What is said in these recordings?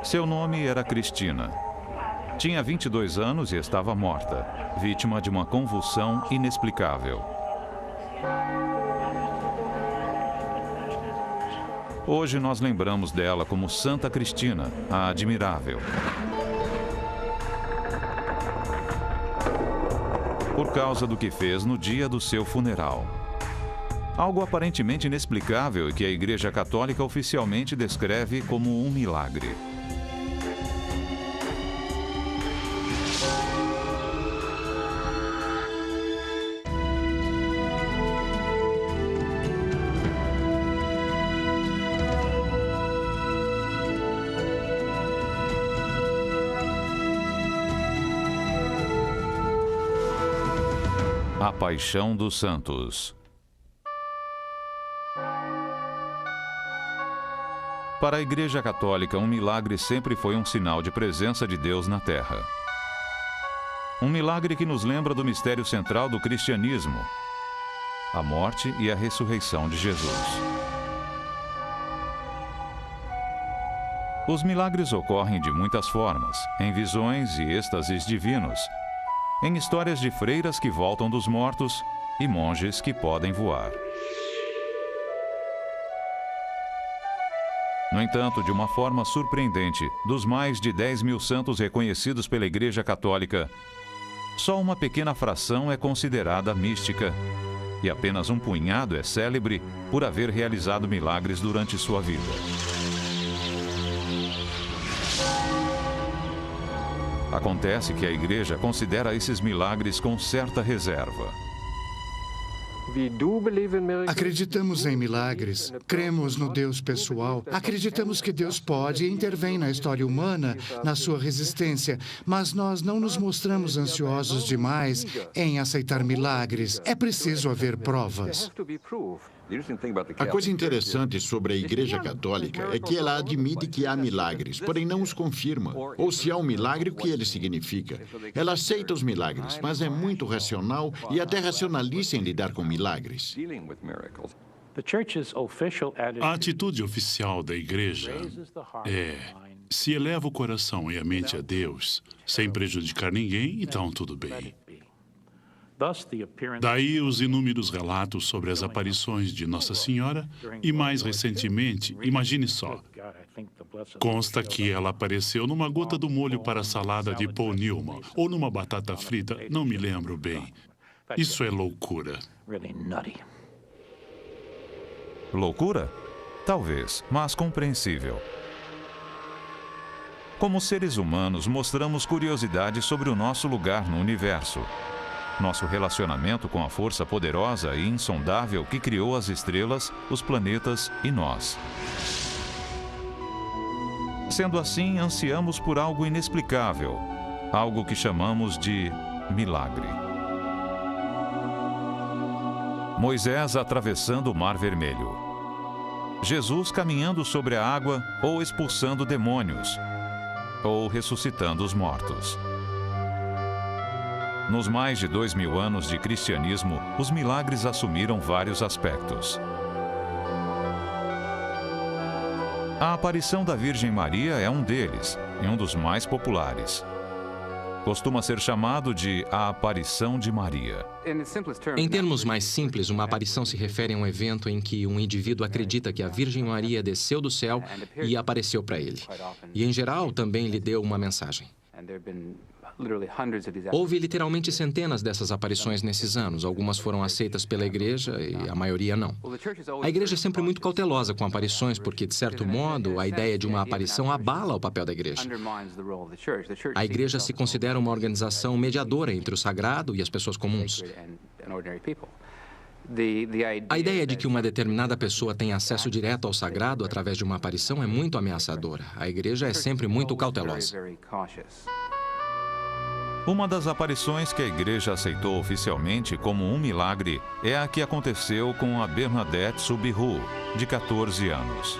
Seu nome era Cristina. Tinha 22 anos e estava morta, vítima de uma convulsão inexplicável. Hoje nós lembramos dela como Santa Cristina, a Admirável. Por causa do que fez no dia do seu funeral. Algo aparentemente inexplicável e que a Igreja Católica oficialmente descreve como um milagre. A Paixão dos Santos. Para a Igreja Católica, um milagre sempre foi um sinal de presença de Deus na Terra. Um milagre que nos lembra do mistério central do cristianismo, a morte e a ressurreição de Jesus. Os milagres ocorrem de muitas formas, em visões e êxtases divinos, em histórias de freiras que voltam dos mortos e monges que podem voar. No entanto, de uma forma surpreendente, dos mais de 10 mil santos reconhecidos pela Igreja Católica, só uma pequena fração é considerada mística e apenas um punhado é célebre por haver realizado milagres durante sua vida. Acontece que a Igreja considera esses milagres com certa reserva. Acreditamos em milagres, cremos no Deus pessoal, acreditamos que Deus pode e intervém na história humana, na sua resistência, mas nós não nos mostramos ansiosos demais em aceitar milagres. É preciso haver provas. A coisa interessante sobre a Igreja Católica é que ela admite que há milagres, porém não os confirma. Ou se há um milagre, o que ele significa? Ela aceita os milagres, mas é muito racional e até racionalista em lidar com milagres. A atitude oficial da Igreja é: se eleva o coração e a mente a Deus, sem prejudicar ninguém, então tudo bem. Daí os inúmeros relatos sobre as aparições de Nossa Senhora e, mais recentemente, imagine só, consta que ela apareceu numa gota do molho para a salada de Paul Newman ou numa batata frita, não me lembro bem. Isso é loucura. Loucura? Talvez, mas compreensível. Como seres humanos, mostramos curiosidade sobre o nosso lugar no universo. Nosso relacionamento com a força poderosa e insondável que criou as estrelas, os planetas e nós. Sendo assim, ansiamos por algo inexplicável, algo que chamamos de milagre. Moisés atravessando o Mar Vermelho. Jesus caminhando sobre a água ou expulsando demônios, ou ressuscitando os mortos. Nos mais de 2000 anos de cristianismo, os milagres assumiram vários aspectos. A aparição da Virgem Maria é um deles, e um dos mais populares. Costuma ser chamado de a aparição de Maria. Em termos mais simples, uma aparição se refere a um evento em que um indivíduo acredita que a Virgem Maria desceu do céu e apareceu para ele. E, em geral, também lhe deu uma mensagem. Houve literalmente centenas dessas aparições nesses anos. Algumas foram aceitas pela Igreja e a maioria não. A Igreja é sempre muito cautelosa com aparições porque, de certo modo, a ideia de uma aparição abala o papel da Igreja. A Igreja se considera uma organização mediadora entre o sagrado e as pessoas comuns. A ideia de que uma determinada pessoa tem acesso direto ao sagrado através de uma aparição é muito ameaçadora. A Igreja é sempre muito cautelosa. Uma das aparições que a Igreja aceitou oficialmente como um milagre é a que aconteceu com a Bernadette Soubirous, de 14 anos.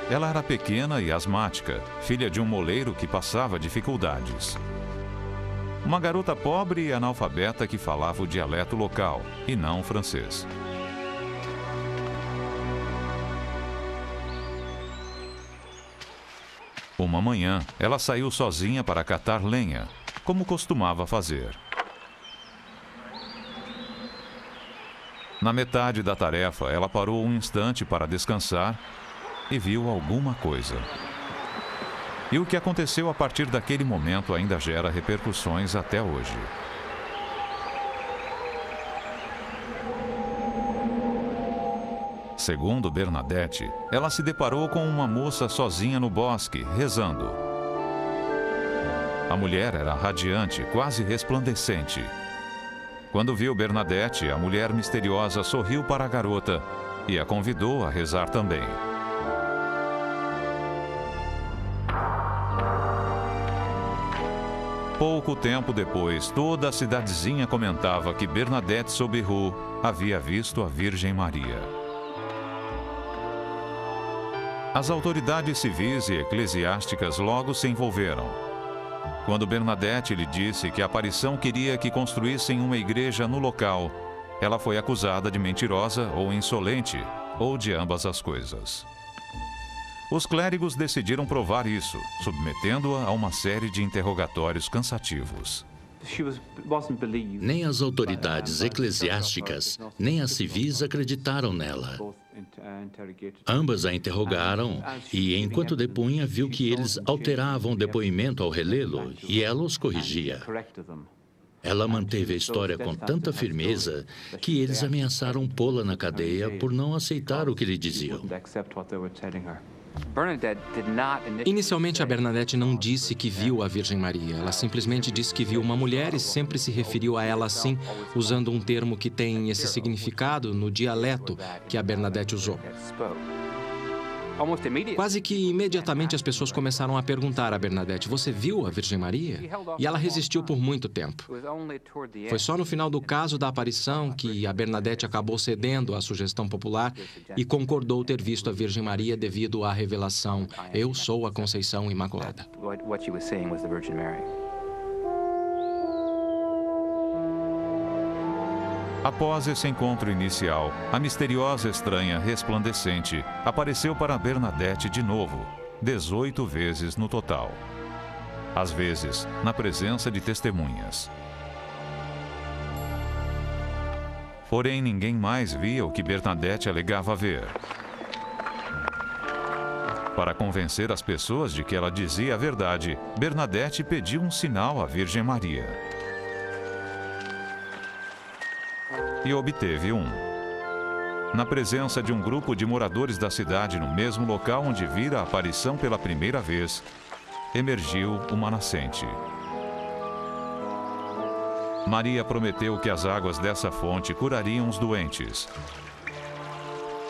Ela era pequena e asmática, filha de um moleiro que passava dificuldades. Uma garota pobre e analfabeta que falava o dialeto local, e não o francês. Uma manhã, ela saiu sozinha para catar lenha, como costumava fazer. Na metade da tarefa, ela parou um instante para descansar e viu alguma coisa. E o que aconteceu a partir daquele momento ainda gera repercussões até hoje. Segundo Bernadette, ela se deparou com uma moça sozinha no bosque, rezando. A mulher era radiante, quase resplandecente. Quando viu Bernadette, a mulher misteriosa sorriu para a garota e a convidou a rezar também. Pouco tempo depois, toda a cidadezinha comentava que Bernadette Soubirous havia visto a Virgem Maria. As autoridades civis e eclesiásticas logo se envolveram. Quando Bernadette lhe disse que a aparição queria que construíssem uma igreja no local, ela foi acusada de mentirosa ou insolente, ou de ambas as coisas. Os clérigos decidiram provar isso, submetendo-a a uma série de interrogatórios cansativos. Nem as autoridades eclesiásticas, nem as civis acreditaram nela. Ambas a interrogaram e, enquanto depunha, viu que eles alteravam o depoimento ao relê-lo e ela os corrigia. Ela manteve a história com tanta firmeza que eles ameaçaram pô-la na cadeia por não aceitar o que lhe diziam. Inicialmente, a Bernadette não disse que viu a Virgem Maria. Ela simplesmente disse que viu uma mulher e sempre se referiu a ela assim, usando um termo que tem esse significado no dialeto que a Bernadette usou. Quase que imediatamente as pessoas começaram a perguntar a Bernadette: "Você viu a Virgem Maria?" E ela resistiu por muito tempo. Foi só no final do caso da aparição que a Bernadette acabou cedendo à sugestão popular e concordou ter visto a Virgem Maria devido à revelação: "Eu sou a Conceição Imaculada." Após esse encontro inicial, a misteriosa estranha resplandecente apareceu para Bernadette de novo, 18 vezes no total. Às vezes, na presença de testemunhas. Porém, ninguém mais via o que Bernadette alegava ver. Para convencer as pessoas de que ela dizia a verdade, Bernadette pediu um sinal à Virgem Maria. E obteve um. Na presença de um grupo de moradores da cidade no mesmo local onde vira a aparição pela primeira vez, emergiu uma nascente. Maria prometeu que as águas dessa fonte curariam os doentes.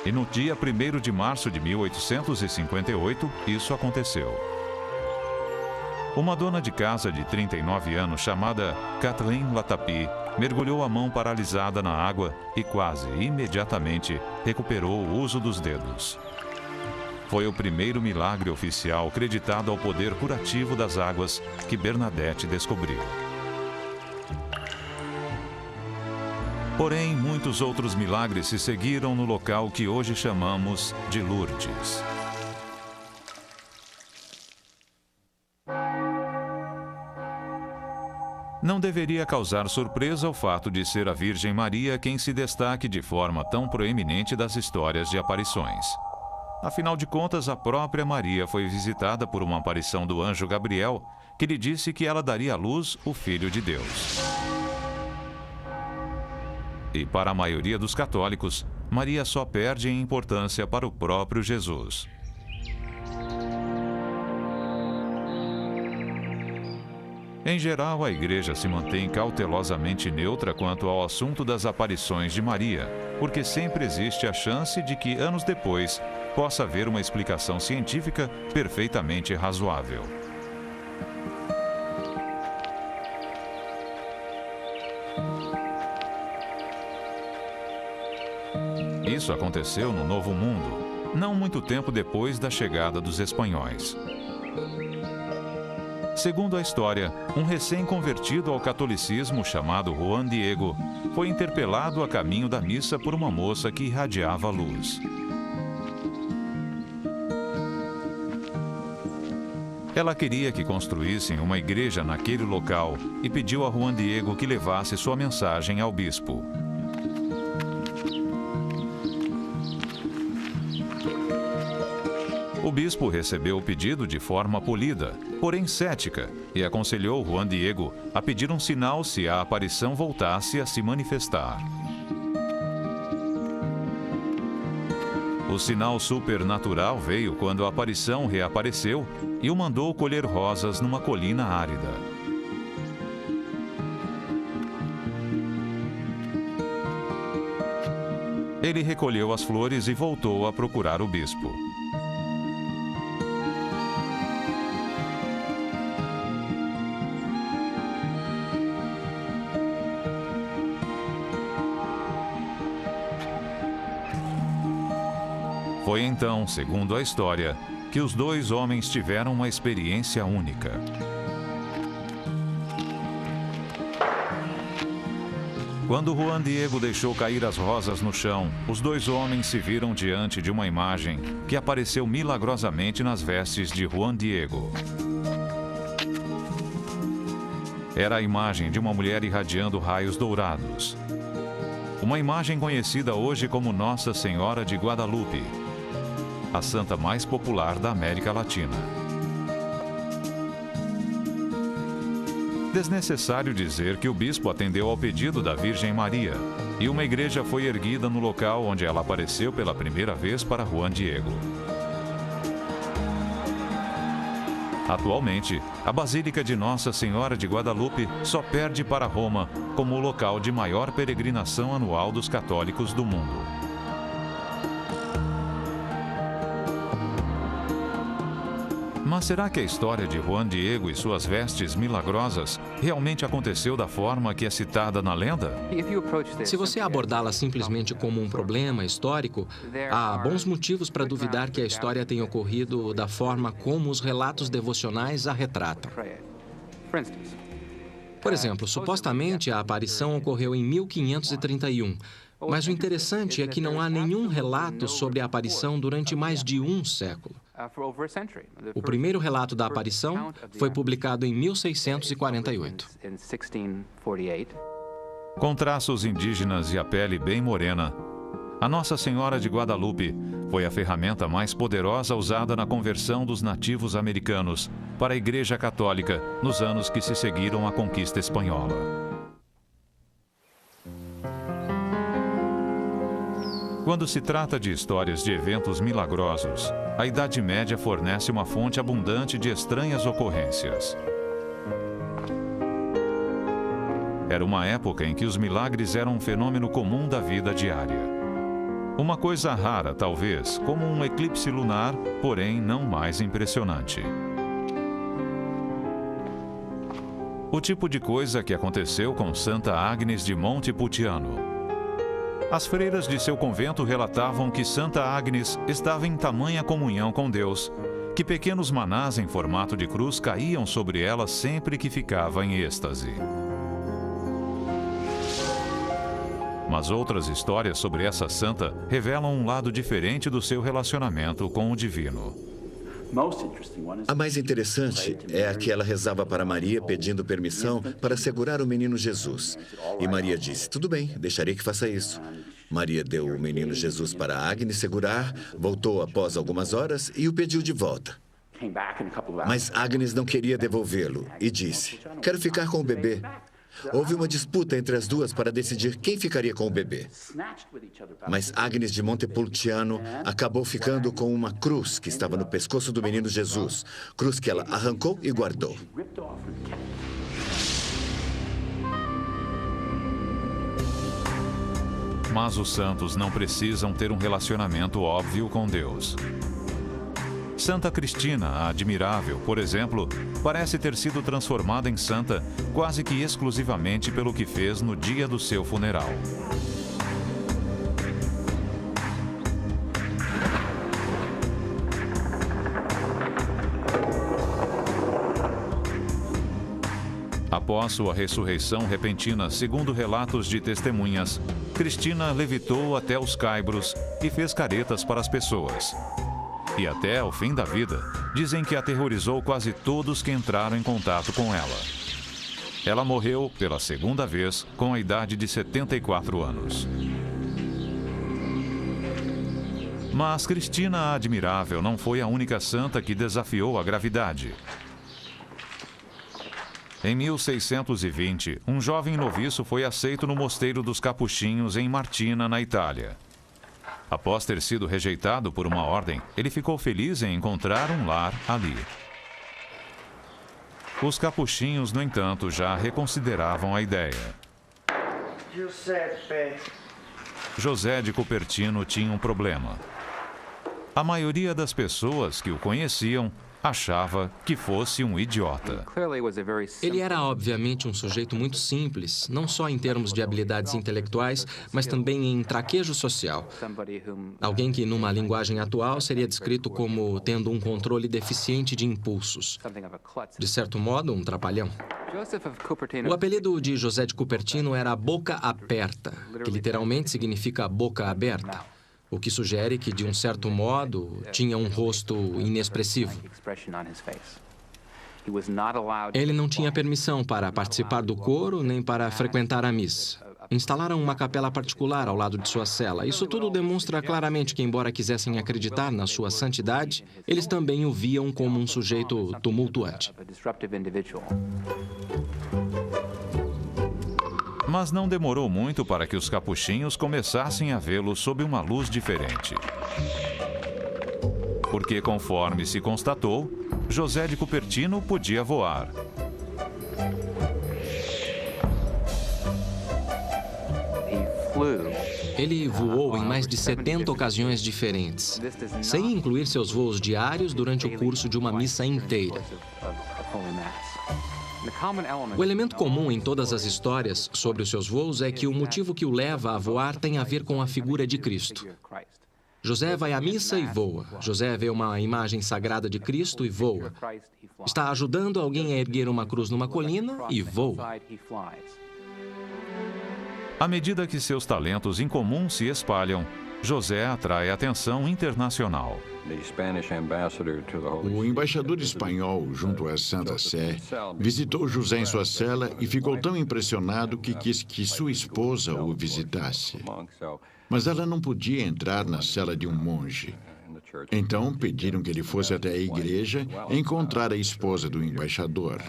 E no dia 1º de março de 1858, isso aconteceu. Uma dona de casa de 39 anos, chamada Kathleen Latapy, mergulhou a mão paralisada na água e quase imediatamente recuperou o uso dos dedos. Foi o primeiro milagre oficial creditado ao poder curativo das águas que Bernadette descobriu. Porém, muitos outros milagres se seguiram no local que hoje chamamos de Lourdes. Não deveria causar surpresa o fato de ser a Virgem Maria quem se destaque de forma tão proeminente das histórias de aparições. Afinal de contas, a própria Maria foi visitada por uma aparição do anjo Gabriel, que lhe disse que ela daria à luz o Filho de Deus. E para a maioria dos católicos, Maria só perde em importância para o próprio Jesus. Em geral, a Igreja se mantém cautelosamente neutra quanto ao assunto das aparições de Maria, porque sempre existe a chance de que, anos depois, possa haver uma explicação científica perfeitamente razoável. Isso aconteceu no Novo Mundo, não muito tempo depois da chegada dos espanhóis. Segundo a história, um recém-convertido ao catolicismo chamado Juan Diego foi interpelado a caminho da missa por uma moça que irradiava luz. Ela queria que construíssem uma igreja naquele local e pediu a Juan Diego que levasse sua mensagem ao bispo. O bispo recebeu o pedido de forma polida, porém cética, e aconselhou Juan Diego a pedir um sinal se a aparição voltasse a se manifestar. O sinal supernatural veio quando a aparição reapareceu e o mandou colher rosas numa colina árida. Ele recolheu as flores e voltou a procurar o bispo. Foi então, segundo a história, que os dois homens tiveram uma experiência única. Quando Juan Diego deixou cair as rosas no chão, os dois homens se viram diante de uma imagem que apareceu milagrosamente nas vestes de Juan Diego. Era a imagem de uma mulher irradiando raios dourados. Uma imagem conhecida hoje como Nossa Senhora de Guadalupe, a santa mais popular da América Latina. Desnecessário dizer que o bispo atendeu ao pedido da Virgem Maria e uma igreja foi erguida no local onde ela apareceu pela primeira vez para Juan Diego. Atualmente, a Basílica de Nossa Senhora de Guadalupe só perde para Roma como o local de maior peregrinação anual dos católicos do mundo. Mas será que a história de Juan Diego e suas vestes milagrosas realmente aconteceu da forma que é citada na lenda? Se você abordá-la simplesmente como um problema histórico, há bons motivos para duvidar que a história tenha ocorrido da forma como os relatos devocionais a retratam. Por exemplo, supostamente a aparição ocorreu em 1531, mas o interessante é que não há nenhum relato sobre a aparição durante mais de um século. O primeiro relato da aparição foi publicado em 1648. Com traços indígenas e a pele bem morena, a Nossa Senhora de Guadalupe foi a ferramenta mais poderosa usada na conversão dos nativos americanos para a Igreja Católica nos anos que se seguiram à conquista espanhola. Quando se trata de histórias de eventos milagrosos, a Idade Média fornece uma fonte abundante de estranhas ocorrências. Era uma época em que os milagres eram um fenômeno comum da vida diária. Uma coisa rara, talvez, como um eclipse lunar, porém não mais impressionante. O tipo de coisa que aconteceu com Santa Agnes de Montepulciano. As freiras de seu convento relatavam que Santa Agnes estava em tamanha comunhão com Deus, que pequenos manás em formato de cruz caíam sobre ela sempre que ficava em êxtase. Mas outras histórias sobre essa santa revelam um lado diferente do seu relacionamento com o divino. A mais interessante é a que ela rezava para Maria pedindo permissão para segurar o menino Jesus. E Maria disse, tudo bem, deixarei que faça isso. Maria deu o menino Jesus para Agnes segurar, voltou após algumas horas e o pediu de volta. Mas Agnes não queria devolvê-lo e disse, quero ficar com o bebê. Houve uma disputa entre as duas para decidir quem ficaria com o bebê. Mas Agnes de Montepulciano acabou ficando com uma cruz que estava no pescoço do menino Jesus, cruz que ela arrancou e guardou. Mas os santos não precisam ter um relacionamento óbvio com Deus. Santa Cristina, a Admirável, por exemplo, parece ter sido transformada em santa quase que exclusivamente pelo que fez no dia do seu funeral. Após sua ressurreição repentina, segundo relatos de testemunhas, Cristina levitou até os caibros e fez caretas para as pessoas. e até o fim da vida, dizem que aterrorizou quase todos que entraram em contato com ela. Ela morreu pela segunda vez com a idade de 74 anos. Mas Cristina a Admirável não foi a única santa que desafiou a gravidade. Em 1620, um jovem noviço foi aceito no Mosteiro dos Capuchinhos, em Martina, na Itália. Após ter sido rejeitado por uma ordem, ele ficou feliz em encontrar um lar ali. Os capuchinhos, no entanto, já reconsideravam a ideia. José de Cupertino tinha um problema. A maioria das pessoas que o conheciam achava que fosse um idiota. Ele era, obviamente, um sujeito muito simples, não só em termos de habilidades intelectuais, mas também em traquejo social. Alguém que, numa linguagem atual, seria descrito como tendo um controle deficiente de impulsos. De certo modo, um trapalhão. O apelido de José de Cupertino era Boca Aperta, que literalmente significa boca aberta, o que sugere que, de um certo modo, tinha um rosto inexpressivo. Ele não tinha permissão para participar do coro nem para frequentar a missa. Instalaram uma capela particular ao lado de sua cela. Isso tudo demonstra claramente que, embora quisessem acreditar na sua santidade, eles também o viam como um sujeito tumultuante. Mas não demorou muito para que os capuchinhos começassem a vê-lo sob uma luz diferente. Porque, conforme se constatou, José de Cupertino podia voar. Ele voou em mais de 70 ocasiões diferentes, sem incluir seus voos diários durante o curso de uma missa inteira. O elemento comum em todas as histórias sobre os seus voos é que o motivo que o leva a voar tem a ver com a figura de Cristo. José vai à missa e voa. José vê uma imagem sagrada de Cristo e voa. Está ajudando alguém a erguer uma cruz numa colina e voa. À medida que seus talentos incomuns se espalham, José atrai atenção internacional. O embaixador espanhol, junto à Santa Sé, visitou José em sua cela e ficou tão impressionado que quis que sua esposa o visitasse. Mas ela não podia entrar na cela de um monge. Então, pediram que ele fosse até a igreja encontrar a esposa do embaixador.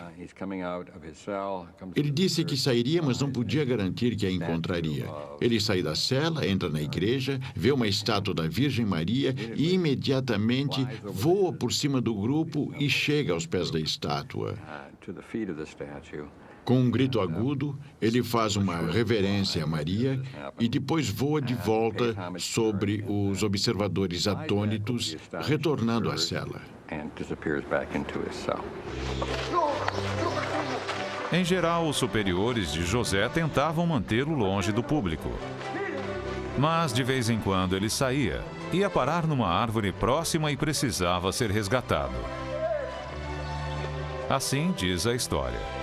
Ele disse que sairia, mas não podia garantir que a encontraria. Ele sai da cela, entra na igreja, vê uma estátua da Virgem Maria e imediatamente voa por cima do grupo e chega aos pés da estátua. Com um grito agudo, ele faz uma reverência a Maria e depois voa de volta sobre os observadores atônitos, retornando à cela. Em geral, os superiores de José tentavam mantê-lo longe do público. Mas, de vez em quando, ele saía, ia parar numa árvore próxima e precisava ser resgatado. Assim diz a história.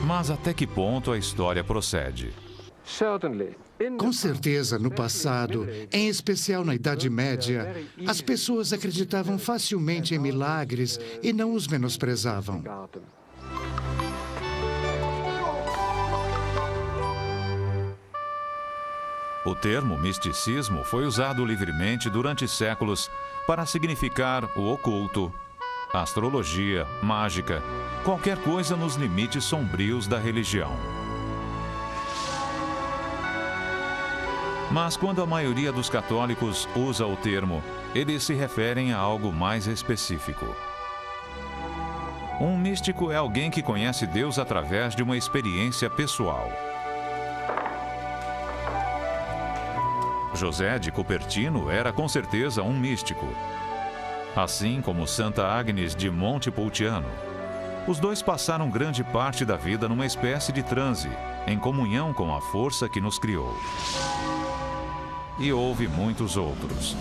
Mas até que ponto a história procede? Com certeza, no passado, em especial na Idade Média, as pessoas acreditavam facilmente em milagres e não os menosprezavam. O termo misticismo foi usado livremente durante séculos para significar o oculto, astrologia, mágica, qualquer coisa nos limites sombrios da religião. Mas quando a maioria dos católicos usa o termo, eles se referem a algo mais específico. Um místico é alguém que conhece Deus através de uma experiência pessoal. José de Cupertino era com certeza um místico. Assim como Santa Agnes de Montepulciano. Os dois passaram grande parte da vida numa espécie de transe, em comunhão com a força que nos criou. E houve muitos outros.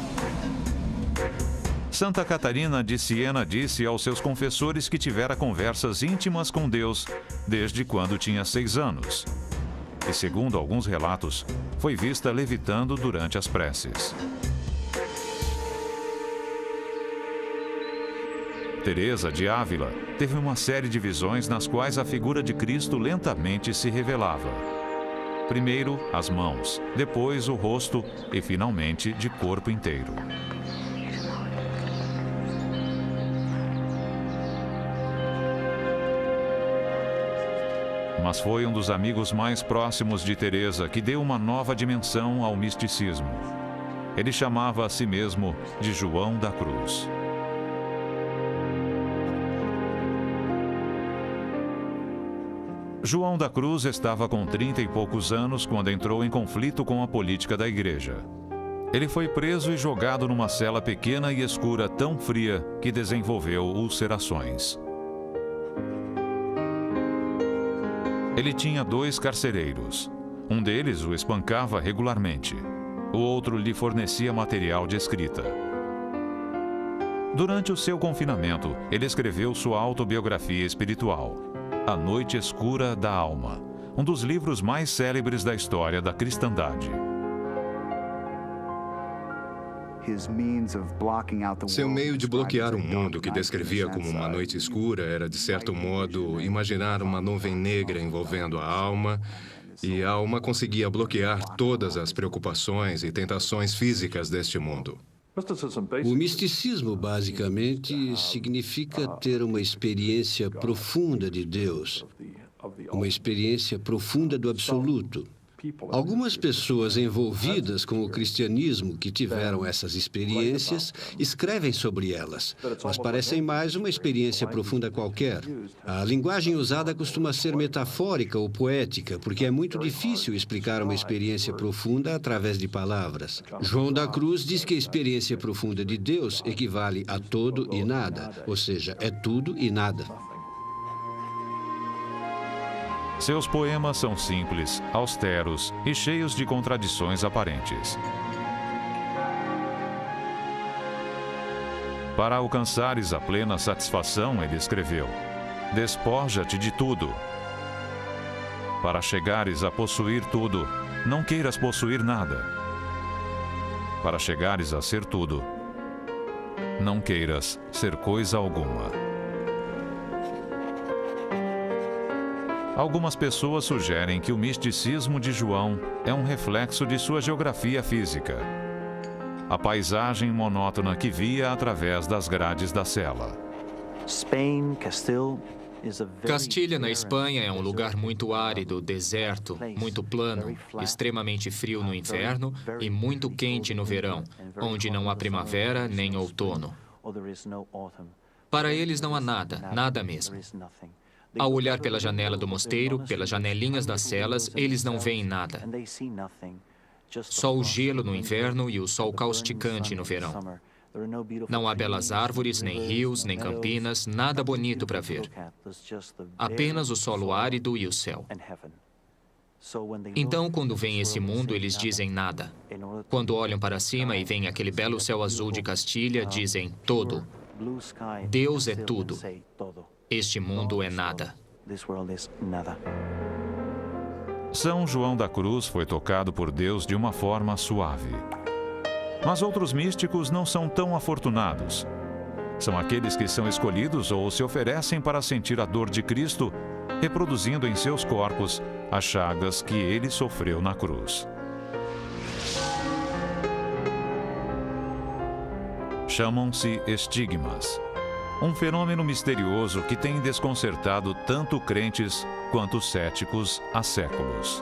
Santa Catarina de Siena disse aos seus confessores que tivera conversas íntimas com Deus desde quando tinha 6 anos. E, segundo alguns relatos, foi vista levitando durante as preces. Teresa de Ávila teve uma série de visões nas quais a figura de Cristo lentamente se revelava. Primeiro, as mãos, depois o rosto e, finalmente, de corpo inteiro. Mas foi um dos amigos mais próximos de Teresa que deu uma nova dimensão ao misticismo. Ele chamava a si mesmo de João da Cruz. João da Cruz estava com 30 e poucos anos quando entrou em conflito com a política da igreja. Ele foi preso e jogado numa cela pequena e escura tão fria que desenvolveu ulcerações. Ele tinha 2 carcereiros. Um deles o espancava regularmente. O outro lhe fornecia material de escrita. Durante o seu confinamento, ele escreveu sua autobiografia espiritual, A Noite Escura da Alma, um dos livros mais célebres da história da cristandade. Seu meio de bloquear o mundo, que descrevia como uma noite escura, era, de certo modo, imaginar uma nuvem negra envolvendo a alma, e a alma conseguia bloquear todas as preocupações e tentações físicas deste mundo. O misticismo, basicamente, significa ter uma experiência profunda de Deus, uma experiência profunda do absoluto. Algumas pessoas envolvidas com o cristianismo que tiveram essas experiências escrevem sobre elas, mas parecem mais uma experiência profunda qualquer. A linguagem usada costuma ser metafórica ou poética, porque é muito difícil explicar uma experiência profunda através de palavras. João da Cruz diz que a experiência profunda de Deus equivale a todo e nada, ou seja, é tudo e nada. Seus poemas são simples, austeros e cheios de contradições aparentes. Para alcançares a plena satisfação, ele escreveu: despoja-te de tudo. Para chegares a possuir tudo, não queiras possuir nada. Para chegares a ser tudo, não queiras ser coisa alguma. Algumas pessoas sugerem que o misticismo de João é um reflexo de sua geografia física. A paisagem monótona que via através das grades da cela. Castilha, na Espanha, é um lugar muito árido, deserto, muito plano, extremamente frio no inverno e muito quente no verão, onde não há primavera nem outono. Para eles não há nada, nada mesmo. Ao olhar pela janela do mosteiro, pelas janelinhas das celas, eles não veem nada. Só o gelo no inverno e o sol causticante no verão. Não há belas árvores, nem rios, nem campinas, nada bonito para ver. Apenas o solo árido e o céu. Então, quando veem esse mundo, eles dizem nada. Quando olham para cima e veem aquele belo céu azul de Castilha, dizem todo. Deus é tudo. Este mundo é nada. São João da Cruz foi tocado por Deus de uma forma suave. Mas outros místicos não são tão afortunados. São aqueles que são escolhidos ou se oferecem para sentir a dor de Cristo, reproduzindo em seus corpos as chagas que ele sofreu na cruz. Chamam-se estigmas. Um fenômeno misterioso que tem desconcertado tanto crentes quanto céticos há séculos.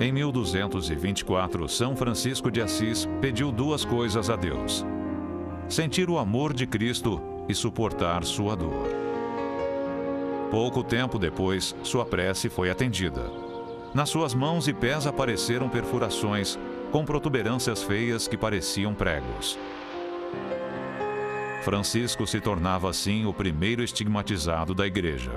Em 1224, São Francisco de Assis pediu 2 coisas a Deus: sentir o amor de Cristo e suportar sua dor. Pouco tempo depois, sua prece foi atendida. Nas suas mãos e pés apareceram perfurações, com protuberâncias feias que pareciam pregos. Francisco se tornava assim o primeiro estigmatizado da igreja.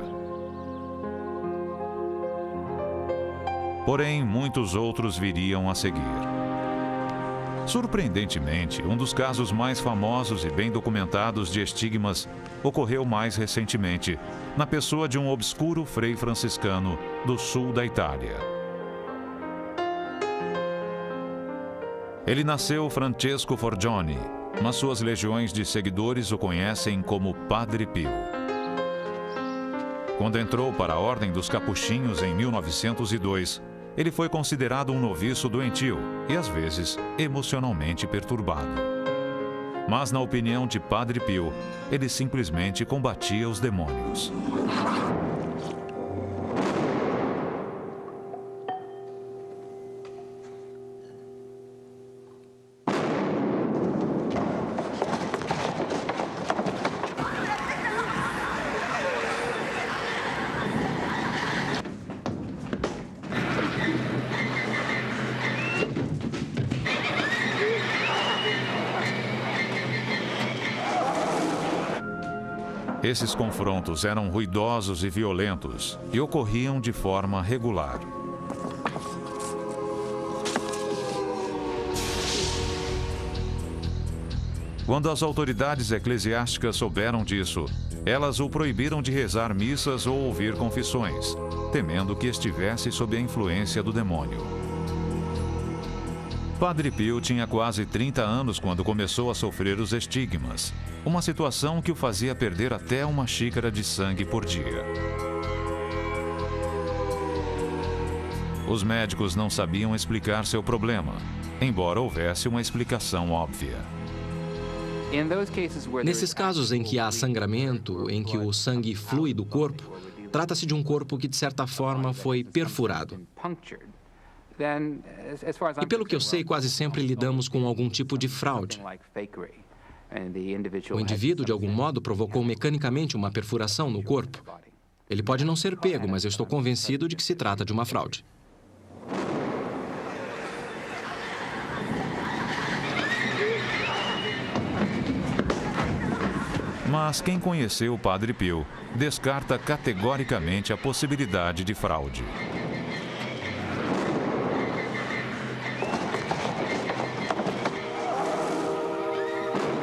Porém, muitos outros viriam a seguir. Surpreendentemente, um dos casos mais famosos e bem documentados de estigmas ocorreu mais recentemente, na pessoa de um obscuro frei franciscano do sul da Itália. Ele nasceu Francesco Forgione, mas suas legiões de seguidores o conhecem como Padre Pio. Quando entrou para a Ordem dos Capuchinhos em 1902, ele foi considerado um noviço doentio e, às vezes, emocionalmente perturbado. Mas, na opinião de Padre Pio, ele simplesmente combatia os demônios. Esses confrontos eram ruidosos e violentos e ocorriam de forma regular. Quando as autoridades eclesiásticas souberam disso, elas o proibiram de rezar missas ou ouvir confissões, temendo que estivesse sob a influência do demônio. Padre Pio tinha quase 30 anos quando começou a sofrer os estigmas, uma situação que o fazia perder até uma xícara de sangue por dia. Os médicos não sabiam explicar seu problema, embora houvesse uma explicação óbvia. Nesses casos em que há sangramento, em que o sangue flui do corpo, trata-se de um corpo que, de certa forma, foi perfurado. E pelo que eu sei, quase sempre lidamos com algum tipo de fraude. O indivíduo, de algum modo, provocou mecanicamente uma perfuração no corpo. Ele pode não ser pego, mas eu estou convencido de que se trata de uma fraude. Mas quem conheceu o Padre Pio descarta categoricamente a possibilidade de fraude.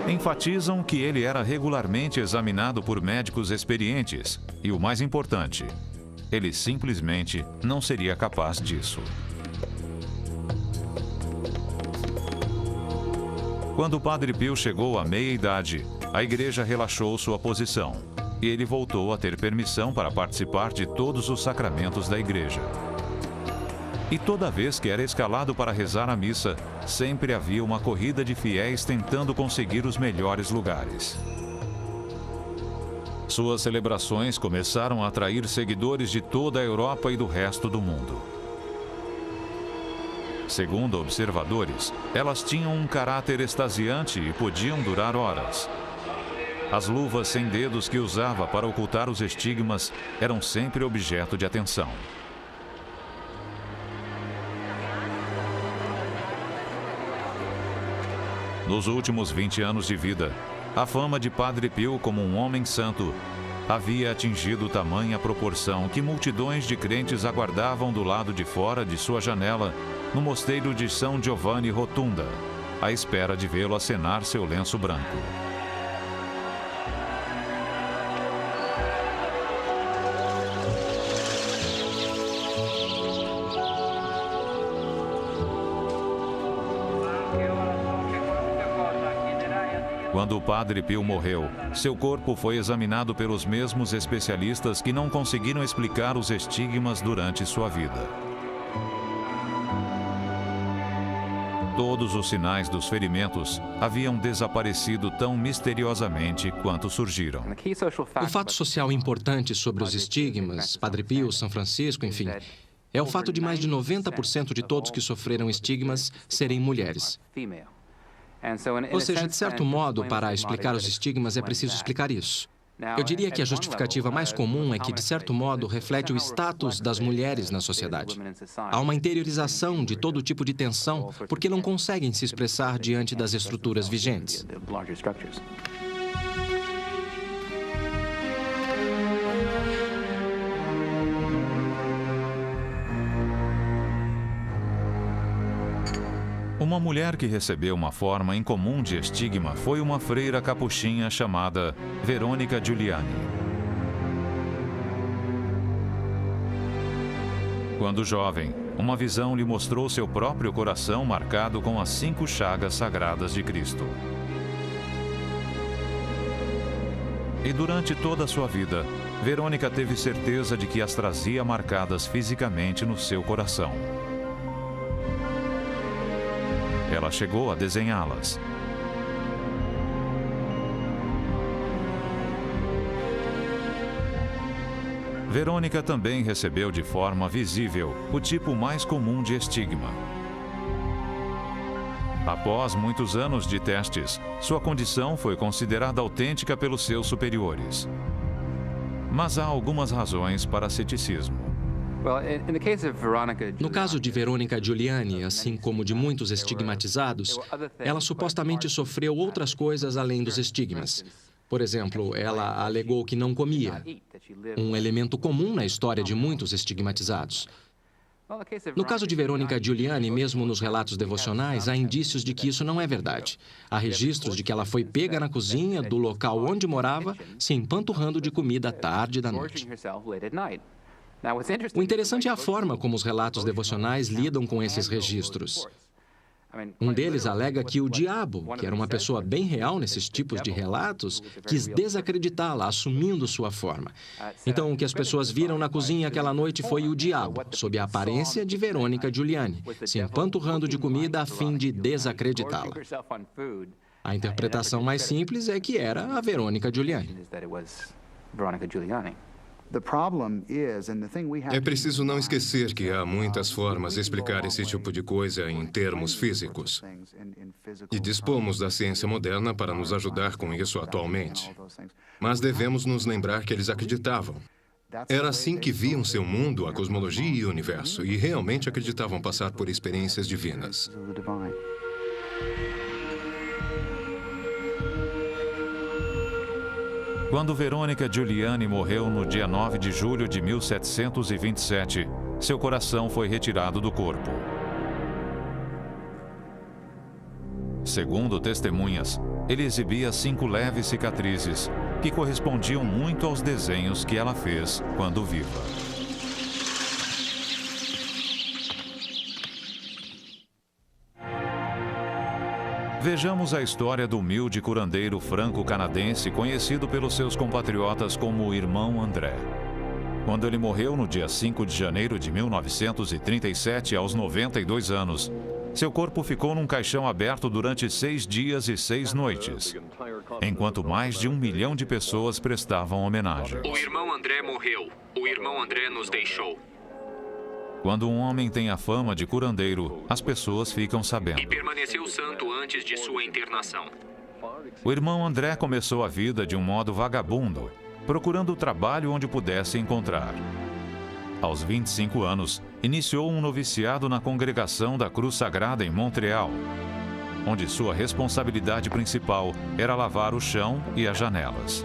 Enfatizam que ele era regularmente examinado por médicos experientes e, o mais importante, ele simplesmente não seria capaz disso. Quando o Padre Pio chegou à meia-idade, a igreja relaxou sua posição e ele voltou a ter permissão para participar de todos os sacramentos da igreja. E toda vez que era escalado para rezar a missa, sempre havia uma corrida de fiéis tentando conseguir os melhores lugares. Suas celebrações começaram a atrair seguidores de toda a Europa e do resto do mundo. Segundo observadores, elas tinham um caráter extasiante e podiam durar horas. As luvas sem dedos que usava para ocultar os estigmas eram sempre objeto de atenção. Nos últimos 20 anos de vida, a fama de Padre Pio como um homem santo havia atingido tamanha proporção que multidões de crentes aguardavam do lado de fora de sua janela no mosteiro de São Giovanni Rotunda, à espera de vê-lo acenar seu lenço branco. Quando o Padre Pio morreu, seu corpo foi examinado pelos mesmos especialistas que não conseguiram explicar os estigmas durante sua vida. Todos os sinais dos ferimentos haviam desaparecido tão misteriosamente quanto surgiram. O fato social importante sobre os estigmas, Padre Pio, São Francisco, enfim, é o fato de mais de 90% de todos que sofreram estigmas serem mulheres. Ou seja, de certo modo, para explicar os estigmas é preciso explicar isso. Eu diria que a justificativa mais comum é que, de certo modo, reflete o status das mulheres na sociedade. Há uma interiorização de todo tipo de tensão porque não conseguem se expressar diante das estruturas vigentes. Uma mulher que recebeu uma forma incomum de estigma foi uma freira capuchinha chamada Verônica Giuliani. Quando jovem, uma visão lhe mostrou seu próprio coração marcado com as 5 chagas sagradas de Cristo. E durante toda a sua vida, Verônica teve certeza de que as trazia marcadas fisicamente no seu coração. Ela chegou a desenhá-las. Verônica também recebeu de forma visível o tipo mais comum de estigma. Após muitos anos de testes, sua condição foi considerada autêntica pelos seus superiores. Mas há algumas razões para ceticismo. No caso de Verônica Giuliani, assim como de muitos estigmatizados, ela supostamente sofreu outras coisas além dos estigmas. Por exemplo, ela alegou que não comia, um elemento comum na história de muitos estigmatizados. No caso de Verônica Giuliani, mesmo nos relatos devocionais, há indícios de que isso não é verdade. Há registros de que ela foi pega na cozinha do local onde morava, se empanturrando de comida à tarde da noite. O interessante é a forma como os relatos devocionais lidam com esses registros. Um deles alega que o diabo, que era uma pessoa bem real nesses tipos de relatos, quis desacreditá-la, assumindo sua forma. Então, o que as pessoas viram na cozinha aquela noite foi o diabo, sob a aparência de Verônica Giuliani, se empanturrando de comida a fim de desacreditá-la. A interpretação mais simples é que era a Verônica Giuliani. É preciso não esquecer que há muitas formas de explicar esse tipo de coisa em termos físicos. E dispomos da ciência moderna para nos ajudar com isso atualmente. Mas devemos nos lembrar que eles acreditavam. Era assim que viam seu mundo, a cosmologia e o universo, e realmente acreditavam passar por experiências divinas. Quando Verônica Giuliani morreu no dia 9 de julho de 1727, seu coração foi retirado do corpo. Segundo testemunhas, ele exibia 5 leves cicatrizes, que correspondiam muito aos desenhos que ela fez quando viva. Vejamos a história do humilde curandeiro franco-canadense conhecido pelos seus compatriotas como o Irmão André. Quando ele morreu no dia 5 de janeiro de 1937, aos 92 anos, seu corpo ficou num caixão aberto durante 6 dias e 6 noites, enquanto mais de 1 milhão de pessoas prestavam homenagem. O Irmão André morreu. O Irmão André nos deixou. Quando um homem tem a fama de curandeiro, as pessoas ficam sabendo. E permaneceu santo antes de sua internação. O Irmão André começou a vida de um modo vagabundo, procurando trabalho onde pudesse encontrar. Aos 25 anos, iniciou um noviciado na Congregação da Cruz Sagrada em Montreal, onde sua responsabilidade principal era lavar o chão e as janelas.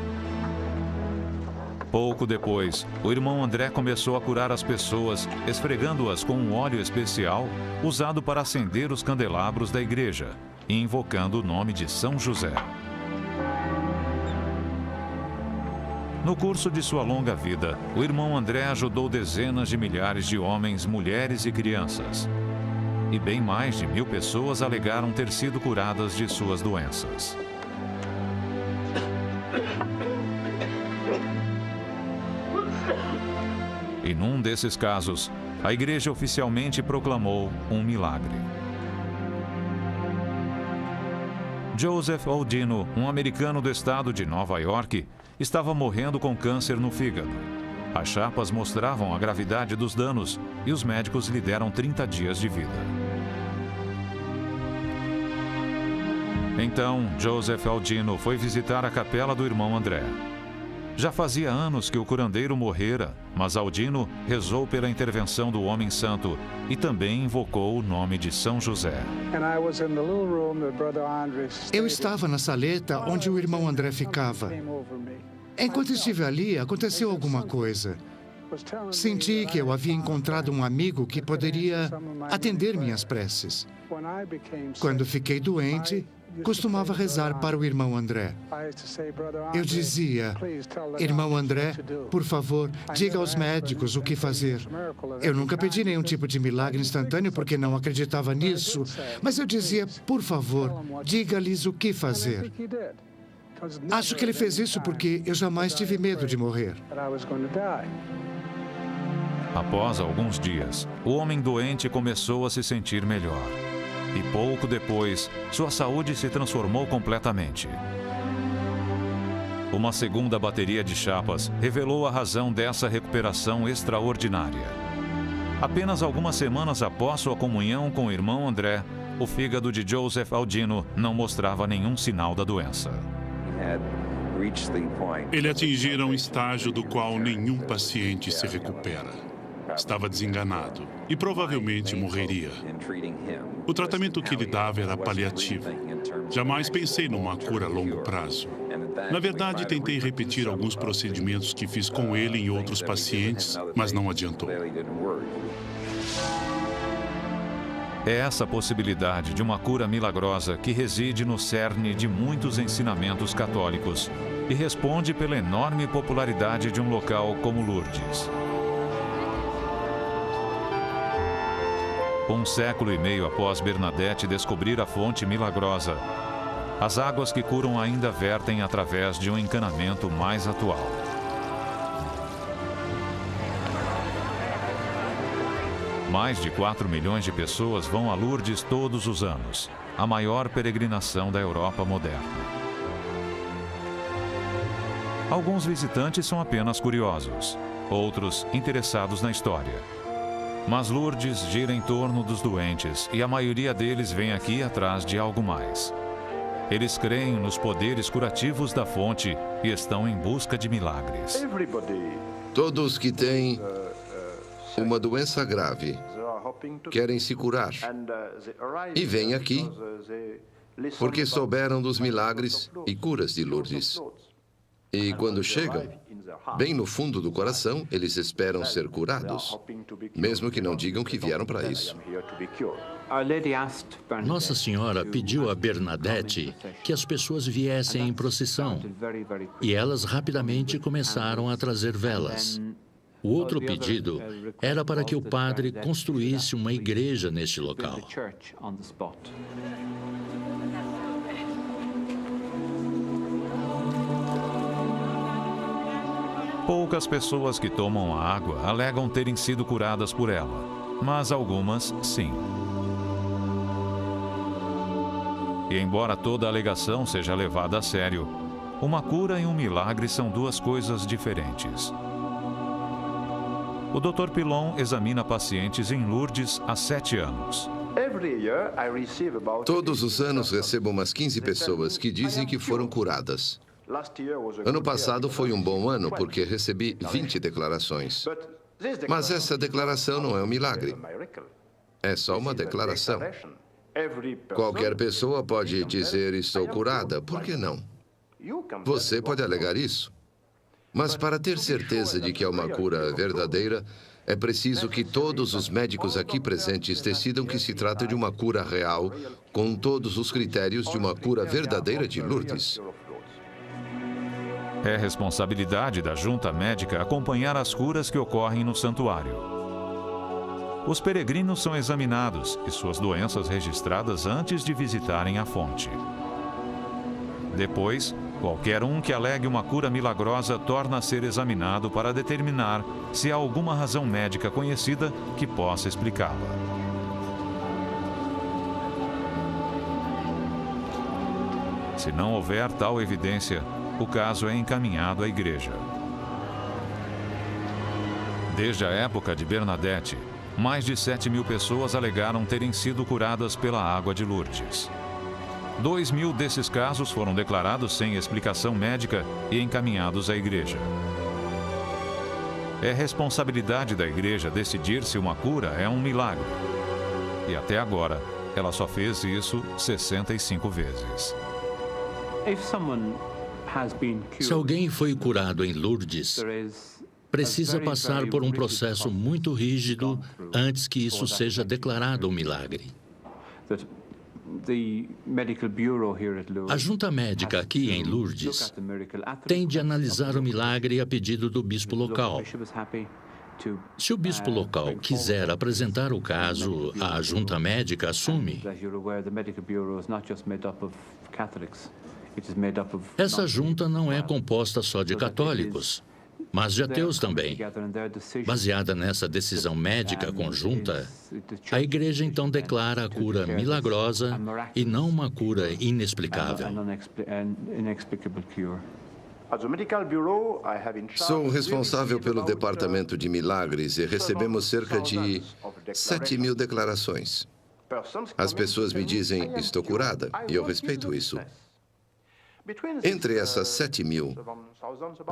Pouco depois, o Irmão André começou a curar as pessoas, esfregando-as com um óleo especial usado para acender os candelabros da igreja e invocando o nome de São José. No curso de sua longa vida, o Irmão André ajudou dezenas de milhares de homens, mulheres e crianças. E bem mais de 1000 pessoas alegaram ter sido curadas de suas doenças. E num desses casos, a igreja oficialmente proclamou um milagre. Joseph Aldino, um americano do estado de Nova York, estava morrendo com câncer no fígado. As chapas mostravam a gravidade dos danos e os médicos lhe deram 30 dias de vida. Então, Joseph Aldino foi visitar a capela do Irmão André. Já fazia anos que o curandeiro morrera, mas Aldino rezou pela intervenção do homem santo e também invocou o nome de São José. Eu estava na saleta onde o Irmão André ficava. Enquanto estive ali, aconteceu alguma coisa. Senti que eu havia encontrado um amigo que poderia atender minhas preces. Quando fiquei doente, costumava rezar para o irmão André. Eu dizia, irmão André, por favor, diga aos médicos o que fazer. Eu nunca pedi nenhum tipo de milagre instantâneo porque não acreditava nisso, mas eu dizia, por favor, diga-lhes o que fazer. Acho que ele fez isso porque eu jamais tive medo de morrer. Após alguns dias, o homem doente começou a se sentir melhor. E pouco depois, sua saúde se transformou completamente. Uma segunda bateria de chapas revelou a razão dessa recuperação extraordinária. Apenas algumas semanas após sua comunhão com o irmão André, o fígado de Joseph Aldino não mostrava nenhum sinal da doença. Ele atingira um estágio do qual nenhum paciente se recupera. Estava desenganado e provavelmente morreria. O tratamento que ele dava era paliativo. Jamais pensei numa cura a longo prazo. Na verdade, tentei repetir alguns procedimentos que fiz com ele em outros pacientes, mas não adiantou. É essa possibilidade de uma cura milagrosa que reside no cerne de muitos ensinamentos católicos e responde pela enorme popularidade de um local como Lourdes. Um século e meio após Bernadette descobrir a fonte milagrosa, as águas que curam ainda vertem através de um encanamento mais atual. Mais de 4 milhões de pessoas vão a Lourdes todos os anos, a maior peregrinação da Europa moderna. Alguns visitantes são apenas curiosos, outros interessados na história. Mas Lourdes gira em torno dos doentes e a maioria deles vem aqui atrás de algo mais. Eles creem nos poderes curativos da fonte e estão em busca de milagres. Todos que têm uma doença grave querem se curar e vêm aqui porque souberam dos milagres e curas de Lourdes. E quando chegam, bem no fundo do coração, eles esperam ser curados, mesmo que não digam que vieram para isso. Nossa Senhora pediu a Bernadette que as pessoas viessem em procissão, e elas rapidamente começaram a trazer velas. O outro pedido era para que o padre construísse uma igreja neste local. Poucas pessoas que tomam a água alegam terem sido curadas por ela, mas algumas sim. E embora toda alegação seja levada a sério, uma cura e um milagre são duas coisas diferentes. O Dr. Pilon examina pacientes em Lourdes há 7 anos. Todos os anos recebo umas 15 pessoas que dizem que foram curadas. Ano passado foi um bom ano porque recebi 20 declarações. Mas essa declaração não é um milagre. É só uma declaração. Qualquer pessoa pode dizer estou curada, por que não? Você pode alegar isso. Mas para ter certeza de que é uma cura verdadeira, é preciso que todos os médicos aqui presentes decidam que se trata de uma cura real, com todos os critérios de uma cura verdadeira de Lourdes. É responsabilidade da junta médica acompanhar as curas que ocorrem no santuário. Os peregrinos são examinados e suas doenças registradas antes de visitarem a fonte. Depois, qualquer um que alegue uma cura milagrosa torna a ser examinado para determinar se há alguma razão médica conhecida que possa explicá-la. Se não houver tal evidência, o caso é encaminhado à igreja. Desde a época de Bernadette, mais de 7.000 pessoas alegaram terem sido curadas pela água de Lourdes. 2.000 desses casos foram declarados sem explicação médica e encaminhados à igreja. É responsabilidade da igreja decidir se uma cura é um milagre. E até agora, ela só fez isso 65 vezes. Se alguém foi curado em Lourdes, precisa passar por um processo muito rígido antes que isso seja declarado um milagre. A junta médica aqui em Lourdes tem de analisar o milagre a pedido do bispo local. Se o bispo local quiser apresentar o caso, a junta médica assume. Essa junta não é composta só de católicos, mas de ateus também. Baseada nessa decisão médica conjunta, a Igreja então declara a cura milagrosa e não uma cura inexplicável. Sou responsável pelo Departamento de Milagres e recebemos cerca de 7.000 declarações. As pessoas me dizem, estou curada, e eu respeito isso. Entre essas 7.000,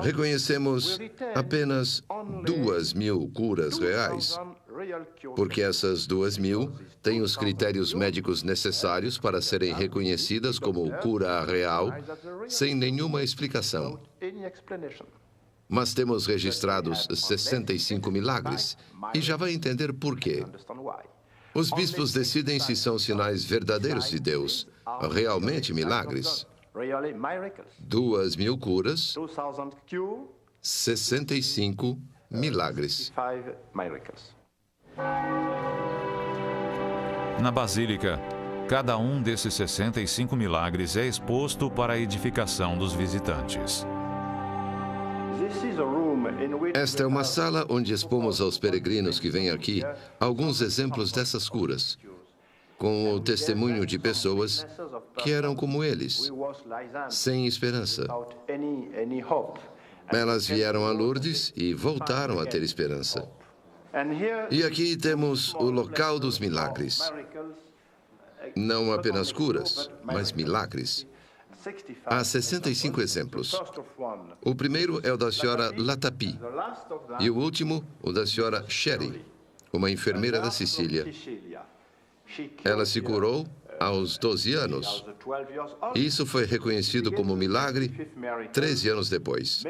reconhecemos apenas 2.000 curas reais, porque essas 2.000 têm os critérios médicos necessários para serem reconhecidas como cura real, sem nenhuma explicação. Mas temos registrados 65 milagres, e já vai entender por quê. Os bispos decidem se são sinais verdadeiros de Deus, realmente milagres. 2.000 curas, 65 milagres. Na Basílica, cada um desses 65 milagres é exposto para a edificação dos visitantes. Esta é uma sala onde expomos aos peregrinos que vêm aqui alguns exemplos dessas curas, com o testemunho de pessoas que eram como eles, sem esperança. Elas vieram a Lourdes e voltaram a ter esperança. E aqui temos o local dos milagres. Não apenas curas, mas milagres. Há 65 exemplos. O primeiro é o da senhora Latapi e o último, o da senhora Sherry, uma enfermeira da Sicília. Ela se curou aos 12 anos. E isso foi reconhecido como milagre 13 anos depois.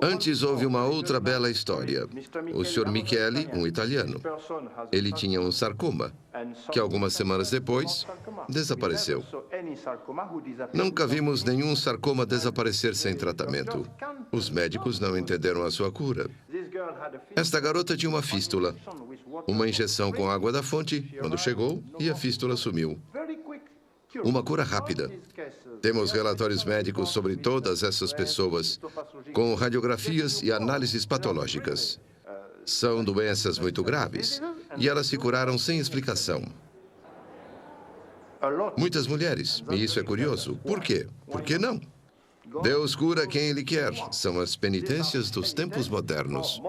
Antes houve uma outra bela história. O Sr. Michele, um italiano, ele tinha um sarcoma, que algumas semanas depois desapareceu. Nunca vimos nenhum sarcoma desaparecer sem tratamento. Os médicos não entenderam a sua cura. Esta garota tinha uma fístula, uma injeção com água da fonte, quando chegou, e a fístula sumiu. Uma cura rápida. Temos relatórios médicos sobre todas essas pessoas, com radiografias e análises patológicas. São doenças muito graves, e elas se curaram sem explicação. Muitas mulheres, e isso é curioso. Por quê? Por que não? Deus cura quem Ele quer. São as penitências dos tempos modernos.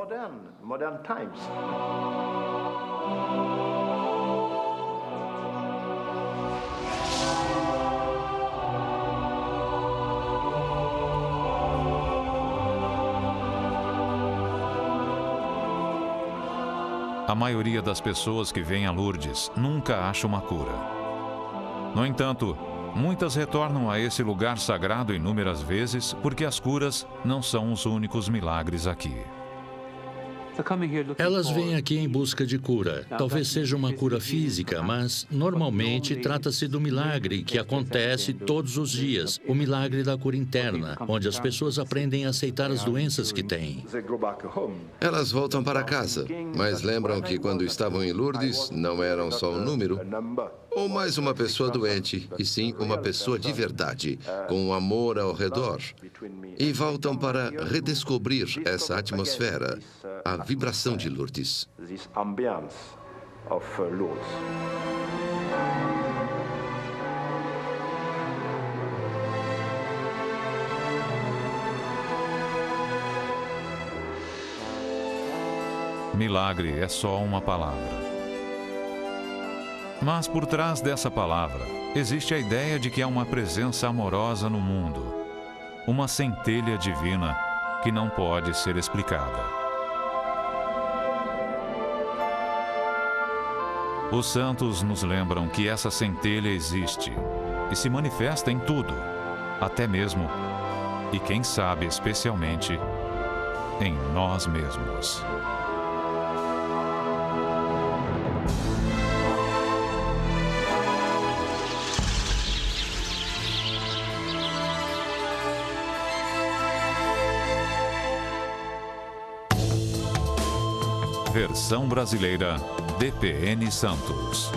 A maioria das pessoas que vêm a Lourdes nunca acha uma cura. No entanto, muitas retornam a esse lugar sagrado inúmeras vezes porque as curas não são os únicos milagres aqui. Elas vêm aqui em busca de cura. Talvez seja uma cura física, mas normalmente trata-se do milagre que acontece todos os dias, o milagre da cura interna, onde as pessoas aprendem a aceitar as doenças que têm. Elas voltam para casa, mas lembram que quando estavam em Lourdes não eram só um número ou mais uma pessoa doente, e sim uma pessoa de verdade, com um amor ao redor. E voltam para redescobrir essa atmosfera, a vibração de Lourdes. Milagre é só uma palavra. Mas por trás dessa palavra, existe a ideia de que há uma presença amorosa no mundo, uma centelha divina que não pode ser explicada. Os santos nos lembram que essa centelha existe e se manifesta em tudo, até mesmo, e quem sabe especialmente, em nós mesmos. Versão brasileira, DPN Santos.